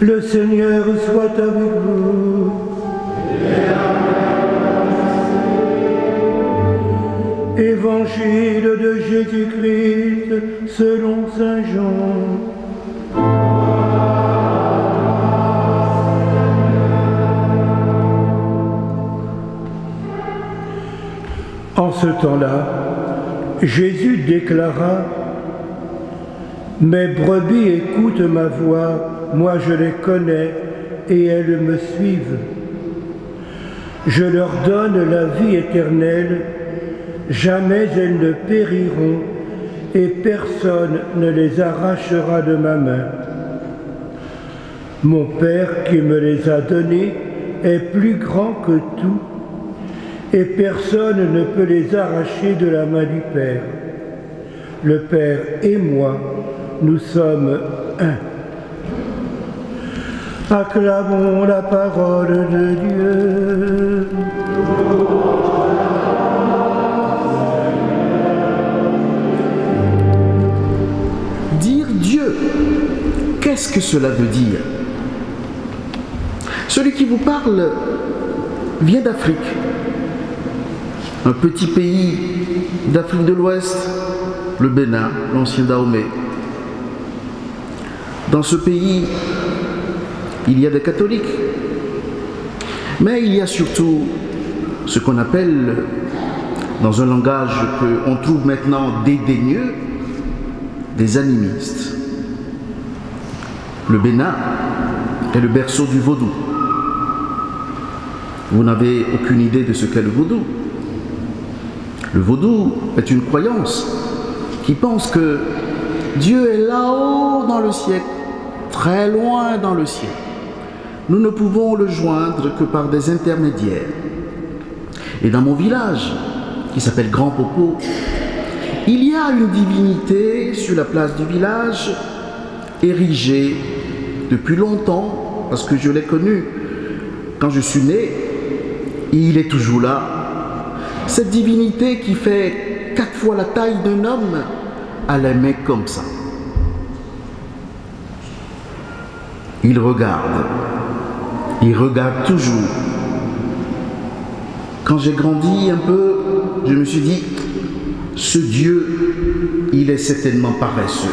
Le Seigneur soit avec vous. Évangile de Jésus-Christ selon saint Jean. En ce temps-là, Jésus déclara: « Mes brebis écoutent ma voix, moi je les connais et elles me suivent. Je leur donne la vie éternelle, jamais elles ne périront et personne ne les arrachera de ma main. Mon Père qui me les a donnés est plus grand que tout et personne ne peut les arracher de la main du Père. Le Père et moi, nous sommes un. » Acclamons la parole de Dieu. Dire Dieu, qu'est-ce que cela veut dire? Celui qui vous parle vient d'Afrique, un petit pays d'Afrique de l'Ouest, le Bénin, l'ancien Dahomey. Dans ce pays, il y a des catholiques, mais il y a surtout ce qu'on appelle, dans un langage qu'on trouve maintenant dédaigneux, des animistes. Le Bénin est le berceau du vaudou. Vous n'avez aucune idée de ce qu'est le vaudou. Le vaudou est une croyance qui pense que Dieu est là-haut dans le ciel, très loin dans le ciel. Nous ne pouvons le joindre que par des intermédiaires. Et dans mon village, qui s'appelle Grand Popo, il y a une divinité sur la place du village, érigée depuis longtemps, parce que je l'ai connu quand je suis né, et il est toujours là. Cette divinité qui fait 4 fois la taille d'un homme, a les mains comme ça. Il regarde toujours. Quand j'ai grandi un peu, je me suis dit, ce Dieu, il est certainement paresseux.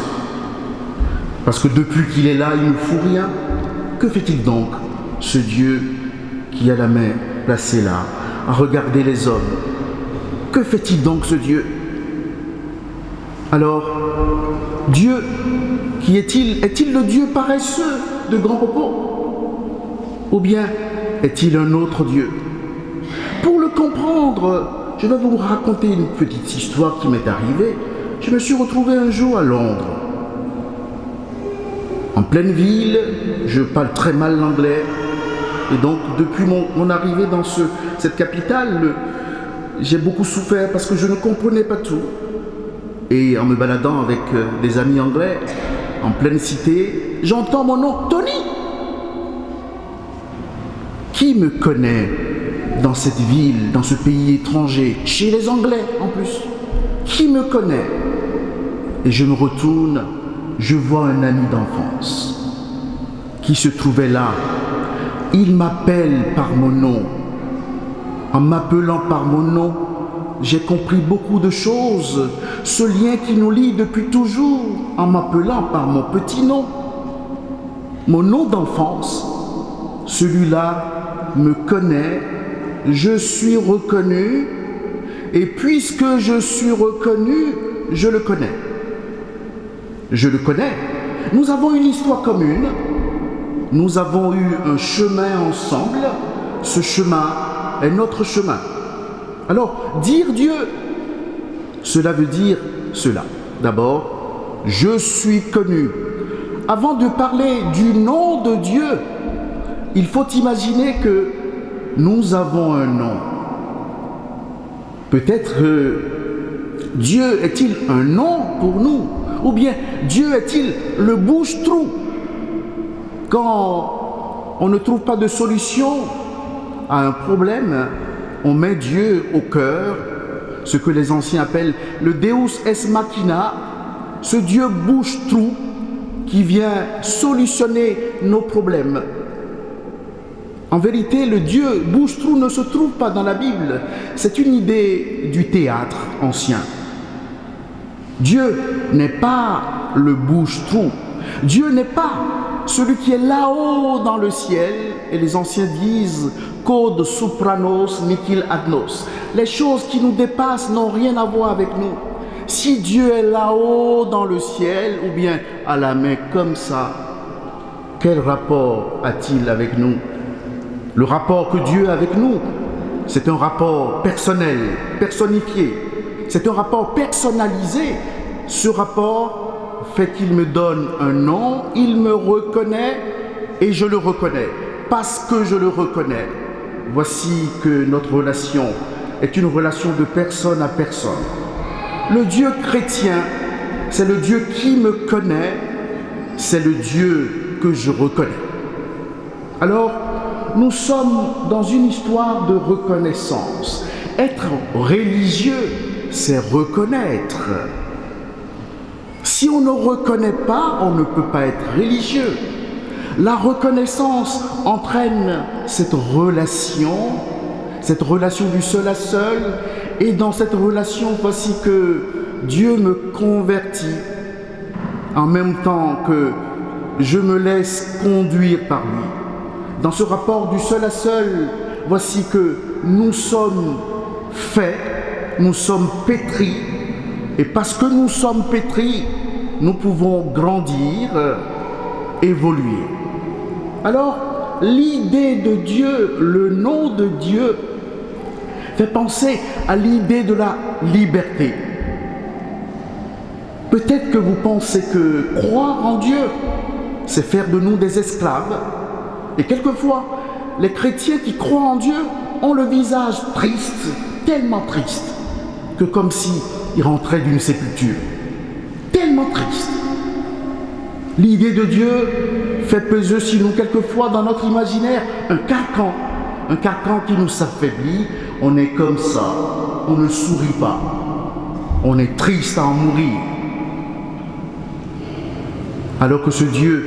Parce que depuis qu'il est là, il ne fout rien. Que fait-il donc, ce Dieu qui a la main placée là, à regarder les hommes? Que fait-il donc, ce Dieu? Alors, Dieu, qui est-il? Est-il le Dieu paresseux de Grand Popo? Ou bien est-il un autre Dieu? Pour le comprendre, je vais vous raconter une petite histoire qui m'est arrivée. Je me suis retrouvé un jour à Londres. En pleine ville, je parle très mal l'anglais. Et donc, depuis mon arrivée dans cette capitale, j'ai beaucoup souffert parce que je ne comprenais pas tout. Et en me baladant avec des amis anglais, en pleine cité, j'entends mon nom, Tony. Qui me connaît dans cette ville, dans ce pays étranger, chez les Anglais en plus? Qui me connaît? Et je me retourne, je vois un ami d'enfance qui se trouvait là. Il m'appelle par mon nom. En m'appelant par mon nom, j'ai compris beaucoup de choses. Ce lien qui nous lie depuis toujours, en m'appelant par mon petit nom. Mon nom d'enfance, celui-là me connaît, je suis reconnu, et puisque je suis reconnu, je le connais. Je le connais. Nous avons une histoire commune. Nous avons eu un chemin ensemble. Ce chemin est notre chemin. Alors, dire Dieu, cela veut dire cela. D'abord, je suis connu. Avant de parler du nom de Dieu, il faut imaginer que nous avons un nom. Peut-être Dieu est-il un nom pour nous? Ou bien Dieu est-il le bouche-trou? Quand on ne trouve pas de solution à un problème, on met Dieu au cœur, ce que les anciens appellent le Deus ex machina, ce Dieu bouche-trou qui vient solutionner nos problèmes. En vérité, le Dieu bouche-trou ne se trouve pas dans la Bible. C'est une idée du théâtre ancien. Dieu n'est pas le bouche-trou. Dieu n'est pas celui qui est là-haut dans le ciel. Et les anciens disent « Code sopranos nikil adnos ». Les choses qui nous dépassent n'ont rien à voir avec nous. Si Dieu est là-haut dans le ciel, ou bien à la main comme ça, quel rapport a-t-il avec nous? Le rapport que Dieu a avec nous, c'est un rapport personnel, personnifié. C'est un rapport personnalisé. Ce rapport fait qu'il me donne un nom, il me reconnaît et je le reconnais. Parce que je le reconnais, voici que notre relation est une relation de personne à personne. Le Dieu chrétien, c'est le Dieu qui me connaît, c'est le Dieu que je reconnais. Alors, nous sommes dans une histoire de reconnaissance. Être religieux, c'est reconnaître. Si on ne reconnaît pas, on ne peut pas être religieux. La reconnaissance entraîne cette relation du seul à seul. Et dans cette relation, voici que Dieu me convertit en même temps que je me laisse conduire par lui. Dans ce rapport du seul à seul, voici que nous sommes faits, nous sommes pétris. Et parce que nous sommes pétris, nous pouvons grandir, évoluer. Alors, l'idée de Dieu, le nom de Dieu, fait penser à l'idée de la liberté. Peut-être que vous pensez que croire en Dieu, c'est faire de nous des esclaves. Et quelquefois, les chrétiens qui croient en Dieu ont le visage triste, tellement triste, que comme s'ils rentraient d'une sépulture. Tellement triste. L'idée de Dieu fait peser sur nous quelquefois dans notre imaginaire un carcan qui nous affaiblit. On est comme ça, on ne sourit pas, on est triste à en mourir. Alors que ce Dieu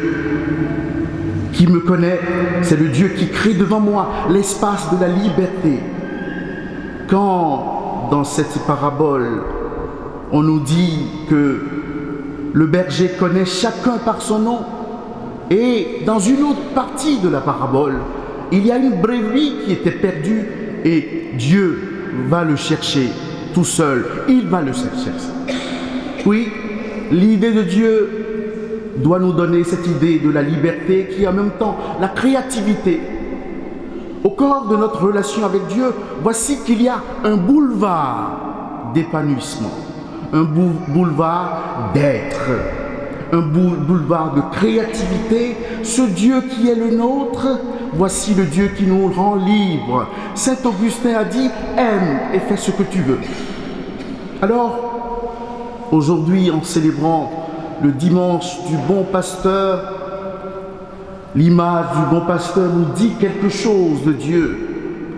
qui me connaît, c'est le Dieu qui crée devant moi l'espace de la liberté. Quand, dans cette parabole, on nous dit que le berger connaît chacun par son nom, et dans une autre partie de la parabole, il y a une brebis qui était perdue, et Dieu va le chercher tout seul, il va le chercher. Oui, l'idée de Dieu doit nous donner cette idée de la liberté qui est en même temps la créativité. Au cœur de notre relation avec Dieu, voici qu'il y a un boulevard d'épanouissement, un boulevard d'être, un boulevard de créativité. Ce Dieu qui est le nôtre, voici le Dieu qui nous rend libres. Saint Augustin a dit « Aime et fais ce que tu veux ». Alors, aujourd'hui, en célébrant le dimanche du bon pasteur, l'image du bon pasteur nous dit quelque chose de Dieu.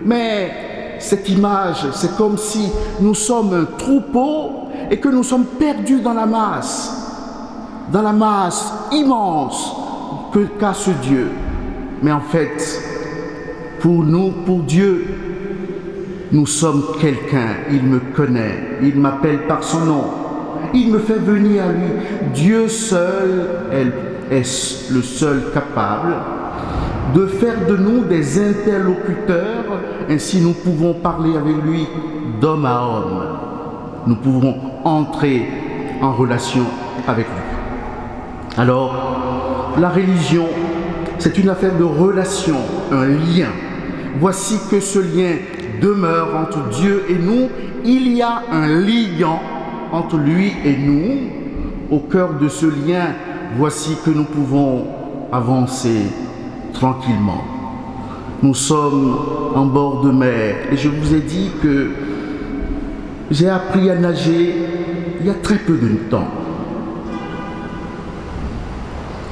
Mais cette image, c'est comme si nous sommes un troupeau et que nous sommes perdus dans la masse immense qu'a ce Dieu. Mais en fait, pour nous, pour Dieu, nous sommes quelqu'un. Il me connaît, il m'appelle par son nom. Il me fait venir à lui. Dieu seul est le seul capable de faire de nous des interlocuteurs. Ainsi, nous pouvons parler avec lui d'homme à homme. Nous pouvons entrer en relation avec lui. Alors, la religion, c'est une affaire de relation, un lien. Voici que ce lien demeure entre Dieu et nous. Il y a un liant entre lui et nous. Au cœur de ce lien, voici que nous pouvons avancer tranquillement. Nous sommes en bord de mer et je vous ai dit que j'ai appris à nager il y a très peu de temps.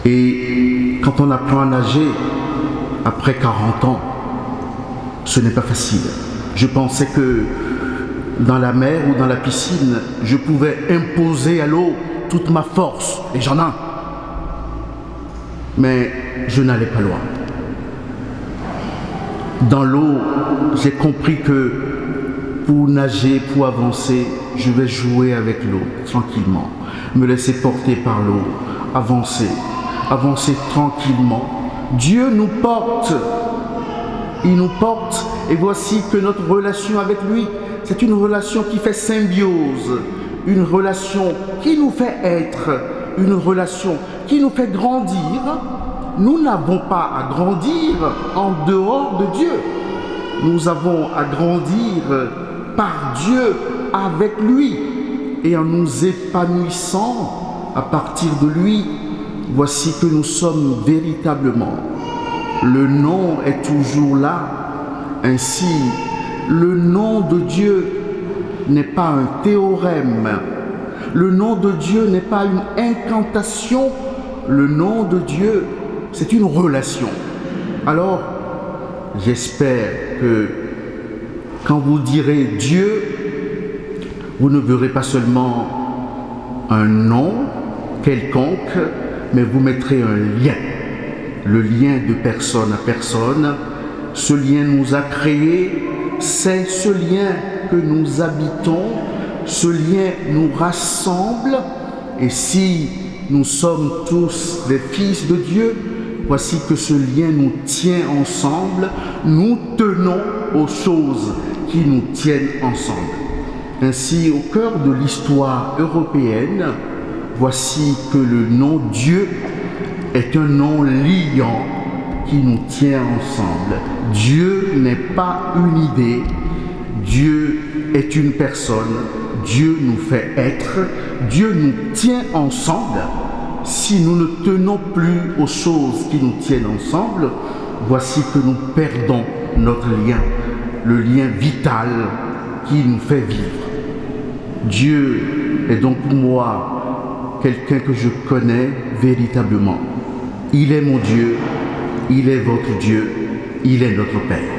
Et quand on apprend à nager après 40 ans, ce n'est pas facile. Je pensais que dans la mer ou dans la piscine, je pouvais imposer à l'eau toute ma force, et j'en ai. mais je n'allais pas loin. Dans l'eau, j'ai compris que pour nager, pour avancer, je vais jouer avec l'eau tranquillement, me laisser porter par l'eau, avancer tranquillement. Dieu nous porte, il nous porte, et voici que notre relation avec lui, c'est une relation qui fait symbiose, une relation qui nous fait être, une relation qui nous fait grandir. Nous n'avons pas à grandir en dehors de Dieu. Nous avons à grandir par Dieu, avec lui, et en nous épanouissant à partir de lui. Voici que nous sommes véritablement. Le nom est toujours là. Ainsi, le nom de Dieu n'est pas un théorème. Le nom de Dieu n'est pas une incantation. Le nom de Dieu, c'est une relation. Alors, j'espère que quand vous direz Dieu, vous ne verrez pas seulement un nom quelconque, mais vous mettrez un lien. Le lien de personne à personne. Ce lien nous a créés, c'est ce lien que nous habitons. Ce lien nous rassemble. Et si nous sommes tous des fils de Dieu, voici que ce lien nous tient ensemble. Nous tenons aux choses qui nous tiennent ensemble. Ainsi, au cœur de l'histoire européenne, voici que le nom Dieu est un nom liant qui nous tient ensemble. Dieu n'est pas une idée, Dieu est une personne, Dieu nous fait être, Dieu nous tient ensemble. Si nous ne tenons plus aux choses qui nous tiennent ensemble, voici que nous perdons notre lien, le lien vital qui nous fait vivre. Dieu est donc pour moi quelqu'un que je connais véritablement. Il est mon Dieu, il est votre Dieu, il est notre Père.